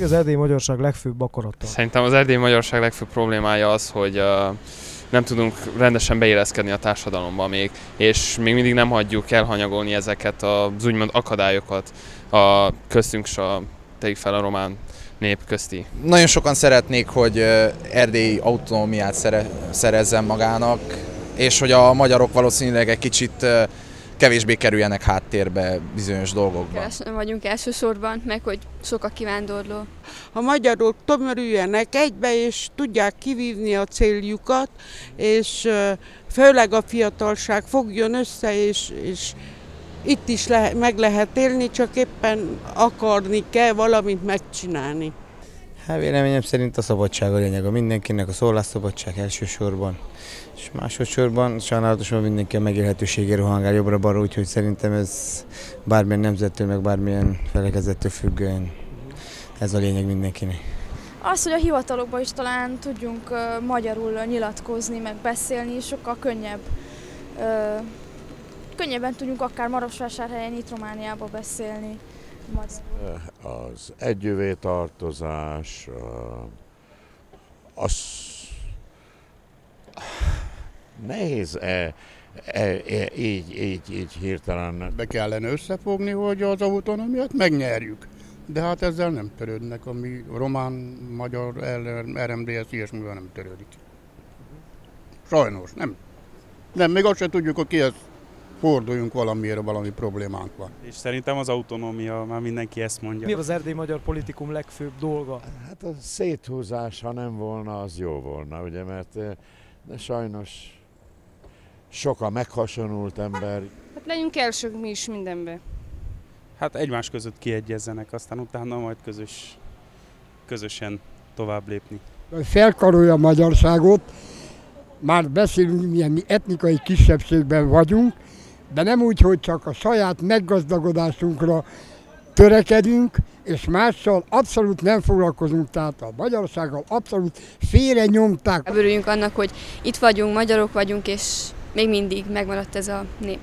Az erdélyi magyarság legfőbb akarata? Szerintem az erdélyi magyarság legfőbb problémája az, hogy nem tudunk rendesen beilleszkedni a társadalomba még, és még mindig nem hagyjuk elhanyagolni ezeket az úgymond akadályokat a köztünk és tegyük fel a román nép közti. Nagyon sokan szeretnék, hogy Erdély autonómiát szerezzen magának, és hogy a magyarok valószínűleg egy kicsit kevésbé kerüljenek háttérbe bizonyos dolgokban. Kevesen vagyunk elsősorban, meg hogy sok a kivándorló. A magyarok tömörüljenek egybe, és tudják kivívni a céljukat, és főleg a fiatalság fogjon össze, és itt is meg lehet élni, csak éppen akarni kell valamit megcsinálni. Hát véleményem szerint a szabadság a lényeg, mindenkinek a szólásszabadság elsősorban, és másodszorban sajnálatosan mindenki a megélhetőségére rohangál jobbra-balra, úgyhogy szerintem ez bármilyen nemzettől, meg bármilyen felekezettől függően ez a lényeg mindenkinek. Az, hogy a hivatalokban is talán tudjunk magyarul nyilatkozni, meg beszélni, sokkal könnyebb. Könnyebben tudjunk akár Marosvásárhelyen, itt Romániába beszélni. Az együvé tartozás, az nehéz így hirtelen. Be kellene összefogni, hogy az autonómiát megnyerjük. De hát ezzel nem törődnek, ami román, magyar, RMDSZ ilyesmivel nem törődik. Sajnos, nem. Nem, még azt sem tudjuk, hogy kihez forduljunk valamiért, valami problémánk van. És szerintem az autonómia, már mindenki ezt mondja. Mi az erdélyi magyar politikum legfőbb dolga? Hát a széthúzás, ha nem volna, az jó volna, ugye, mert de sajnos sok a meghasonult ember. Hát legyünk elsők mi is mindenbe. Hát egymás között kiegyezzenek, aztán utána majd közösen tovább lépni. Felkarolja a magyarságot, már beszélünk, milyen mi etnikai kisebbségben vagyunk, de nem úgy, hogy csak a saját meggazdagodásunkra törekedünk, és mással abszolút nem foglalkozunk, tehát a magyarsággal abszolút félre nyomták. Örüljünk annak, hogy itt vagyunk, magyarok vagyunk, és még mindig megmaradt ez a nép.